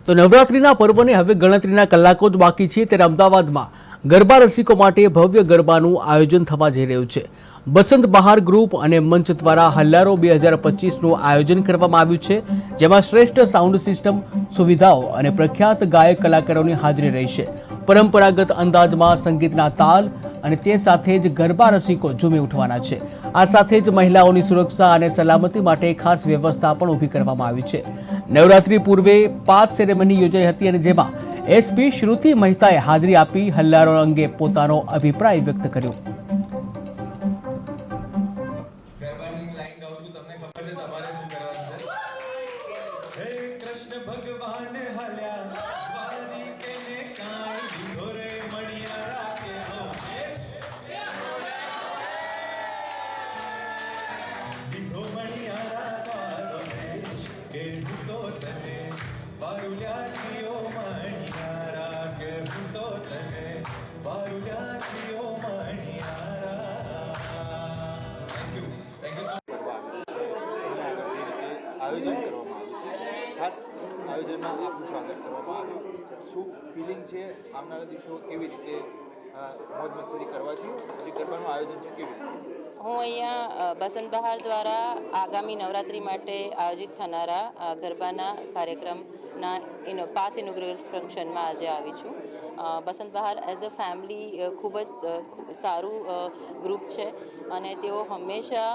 તો નવરાત્રિના પર્વને હવે ગણતરીના કલાકો જ બાકી છે ત્યારે અમદાવાદમાં ગરબા રસિકો માટે ભવ્ય ગરબાનું આયોજન થવા જઈ રહ્યું છે। બસંત બહાર ગ્રુપ અને મંચ દ્વારા હલ્લારો 2025નું આયોજન કરવામાં આવ્યું છે, જેમાં શ્રેષ્ઠ સાઉન્ડ સિસ્ટમ, સુવિધાઓ અને પ્રખ્યાત ગાયક કલાકારોની હાજરી રહેશે। પરંપરાગત અંદાજમાં સંગીતના તાલ અને તે સાથે જ ગરબા રસિકો ઝૂમી ઉઠવાના છે। આ સાથે જ મહિલાઓની સુરક્ષા અને સલામતી માટે ખાસ વ્યવસ્થા પણ ઊભી કરવામાં આવી છે। નવરાત્રી પૂર્વે 5 સેરેમની યોજાઈ હતી અને જેમાં એસપી શ્રુતિ મહેતાએ હાજરી આપી હલ્લારો અંગે પોતાનો અભિપ્રાય વ્યક્ત કર્યો। આયોજન કરવામાં આવ્યું છે। ખાસ આયોજનમાં આપનું સ્વાગત કરવામાં આવ્યું। શું ફિલિંગ છે? આવનારા દિવસો કેવી રીતે મોજ મસ્તી કરવાથી જે ગરબાનું આયોજન છે કેવી રીતે? હું અહીંયા બસંત બહાર દ્વારા આગામી નવરાત્રિ માટે આયોજિત થનારા ગરબાના કાર્યક્રમના પાસ ઇનોગ્રેશન ફંક્શનમાં આજે આવી છું। બસંત બહાર એઝ અ ફેમિલી ખૂબ જ સારું ગ્રુપ છે અને તેઓ હંમેશા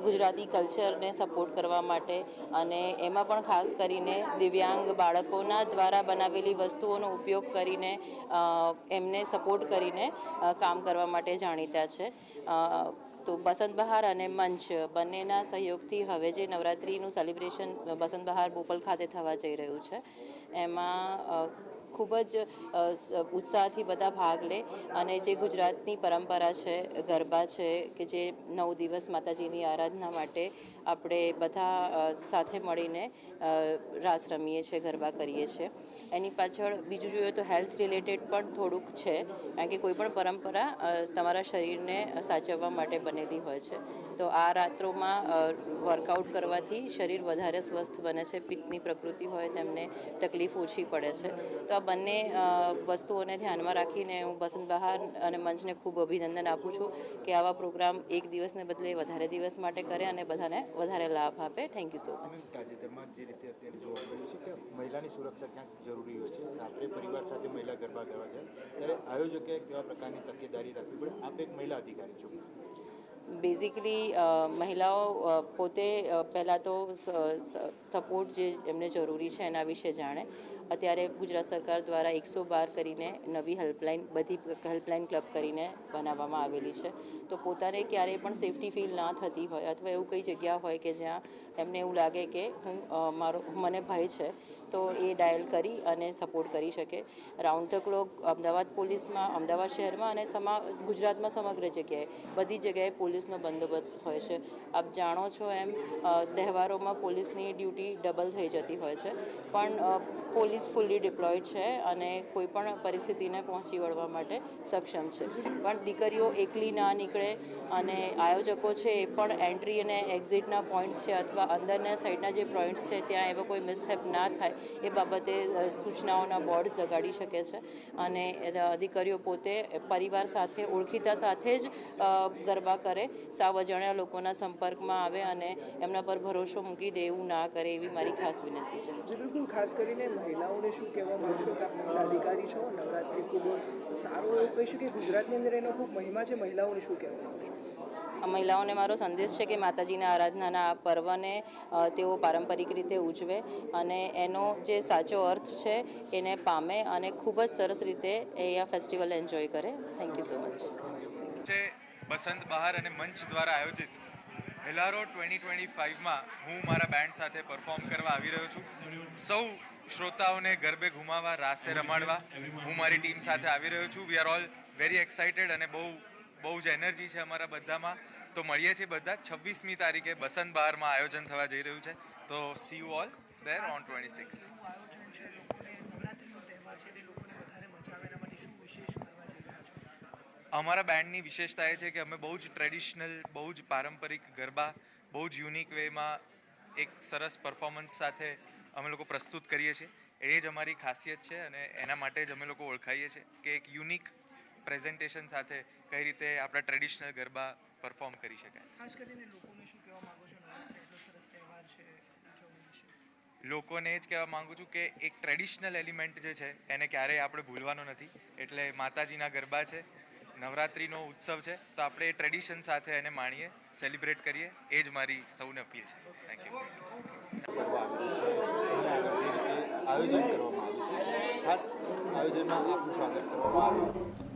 ગુજરાતી કલ્ચરને સપોર્ટ કરવા માટે અને એમાં પણ ખાસ કરીને દિવ્યાંગ બાળકોના દ્વારા બનાવેલી વસ્તુઓનો ઉપયોગ કરીને એમને સપોર્ટ કરીને કામ કરવા માટે જાણીતા છે। તો બસંત બહાર અને મંચ બંનેના સહયોગથી હવે જે નવરાત્રિનું સેલિબ્રેશન બસંત બહાર બોપલ ખાતે થવા જઈ રહ્યું છે એમાં ખૂબ જ ઉત્સાહથી બધા ભાગ લે અને જે ગુજરાતની પરંપરા છે, ગરબા છે કે જે 9 દિવસ માતાજીની આરાધના માટે આપણે બધા સાથે મળીને રાસ રમીએ છીએ, ગરબા કરીએ છીએ। એની પાછળ બીજું જોઈએ તો હેલ્થ રિલેટેડ પણ થોડુંક છે, કારણ કે કોઈ પણ પરંપરા તમારા શરીરને સાચવવા માટે બનેલી હોય છે। તો આ રાત્રોમાં વર્કઆઉટ કરવાથી શરીર વધારે સ્વસ્થ બને છે, પિત્તની પ્રકૃતિ હોય તેમને તકલીફ ઓછી પડે છે। તો આ બંને વસ્તુઓને ધ્યાનમાં રાખીને હું બસંત બહાર અને મંચને ખૂબ અભિનંદન આપું છું કે આવા પ્રોગ્રામ એક દિવસને બદલે વધારે દિવસ માટે કરે અને બધાને વધારે લાભ આપે। Thank you so much. તાજેતરમાં જે રીતે અત્યારે જોવા મળ્યું છે કે મહિલાની સુરક્ષા ક્યાંક જરૂરી હોય છે, રાત્રે પરિવાર સાથે મહિલા ગરબા કરવા જાય ત્યારે આયોજકે કેવા પ્રકારની તકેદારી રાખવી પડે? આપ એક મહિલા અધિકારી છો। બેઝિકલી મહિલાઓ પોતે પહેલાં તો સપોર્ટ જે એમને જરૂરી છે એના વિશે જાણે। અત્યારે ગુજરાત સરકાર દ્વારા 112 કરીને નવી હેલ્પલાઇન, બધી હેલ્પલાઇન ક્લબ કરીને બનાવવામાં આવેલી છે। તો પોતાને ક્યારેય પણ સેફટી ફીલ ના થતી હોય અથવા એવું કઈ જગ્યા હોય કે જ્યાં એમને એવું લાગે કે મને ભય છે તો એ ડાયલ કરી અને સપોર્ટ કરી શકે। રાઉન્ડ ધ ક્લોક અમદાવાદ પોલીસમાં, અમદાવાદ શહેરમાં અને ગુજરાતમાં સમગ્ર જગ્યાએ બધી જગ્યાએ પોલીસનો બંદોબસ્ત હોય છે। આપ જાણો છો એમ તહેવારોમાં પોલીસની ડ્યુટી ડબલ થઈ જતી હોય છે, પણ પોલીસ ફૂલ્લી ડિપ્લોયડ છે અને કોઈ પણ પરિસ્થિતિને પહોંચી વળવા માટે સક્ષમ છે। પણ દીકરીઓ એકલી ના નીકળે અને આયોજકો છે એ પણ એન્ટ્રી અને એક્ઝિટના પોઈન્ટ્સ છે અથવા અંદરના સાઈડના જે પોઈન્ટ્સ છે ત્યાં એવો કોઈ મિસહેપ ના થાય એ બાબતે સૂચનાઓના બોર્ડ્સ લગાડી શકે છે અને દીકરીઓ પોતે પરિવાર સાથે, ઓળખીતા સાથે જ ગરબા કરે, સાવ અજાણ્યા લોકોના સંપર્કમાં આવે અને એમના પર ભરોસો મૂકી દે એવું ના કરે એવી મારી ખાસ વિનંતી છે। જી બિલકુલ, ખાસ કરીને મહિલાઓને શું કહેવા માંગશો કે આપ મહિલા અધિકારી છો, નવરાત્રિ ખૂબ સારો એવું કહીશું કે ગુજરાતની અંદર એનો ખૂબ મહિમા છે, મહિલાઓને શું કહેવા માંગશો? મહિલાઓને મારો સંદેશ છે કે માતાજીના આરાધનાના આ પર્વને તેઓ પારંપરિક રીતે ઉજવે અને એનો જે સાચો અર્થ છે એને પામે અને ખૂબ જ સરસ રીતે એ આ ફેસ્ટિવલ એન્જોય કરે। Thank you so much. Basant બહાર અને મંચ દ્વારા આયોજિત હેલારો 2025માં હું મારા બેન્ડ સાથે પરફોર્મ કરવા આવી રહ્યો છું। સૌ શ્રોતાઓને ગરબે ઘુમાવવા, રાસે રમાડવા હું મારી ટીમ સાથે આવી રહ્યો છું। We are all very excited અને બહુ જ એનર્જી છે અમારા બધામાં। તો મળીએ છીએ બધા 26મી તારીખે બસંત બહારમાં આયોજન થવા જઈ રહ્યું છે। તો C you all there on 26th। અમારા બેન્ડની વિશેષતા એ છે કે અમે બહુ જ ટ્રેડિશનલ, બહુ જ પારંપરિક ગરબા બહુ જ યુનિક વેમાં એક સરસ પરફોર્મન્સ સાથે અમે લોકો પ્રસ્તુત કરીએ છીએ. એ જ અમારી ખાસિયત છે અને એના માટે જ અમે લોકો ઓળખાઈએ છીએ કે એક યુનિક પ્રેઝન્ટેશન સાથે કઈ રીતે આપણા ટ્રેડિશનલ ગરબા પરફોર્મ કરી શકાય. ખાસ કરીને લોકોને શું કહેવા માંગો છો નવરાત્રિ એટલો સરસ તહેવાર છે ઉજવણી વિશે? લોકોને જ કહેવા માંગુ છું કે એક ટ્રેડિશનલ એલિમેન્ટ જે છે એને ક્યારેય આપણે ભૂલવાનો નથી. એટલે માતાજીના ગરબા છે, નવરાત્રિનો ઉત્સવ છે, તો આપણે એ ટ્રેડિશન સાથે એને માણીએ, સેલિબ્રેટ કરીએ. એ જ મારી સૌને અપીલ છે. Thank you. આયોજન કરવામાં આવ્યું છે, ખાસ આયોજનમાં આપનું સ્વાગત કરવામાં આવ્યું.